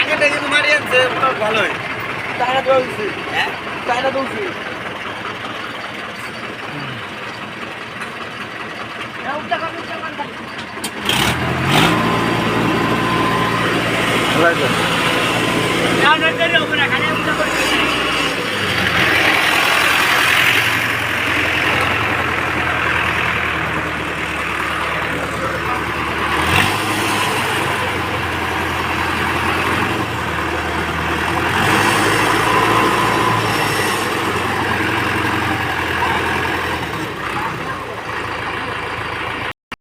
আগেটা কিন্তু মারি আনছে ভালোই টাকা দৌড়ছি হ্যাঁ টাকা দৌড়ছি না না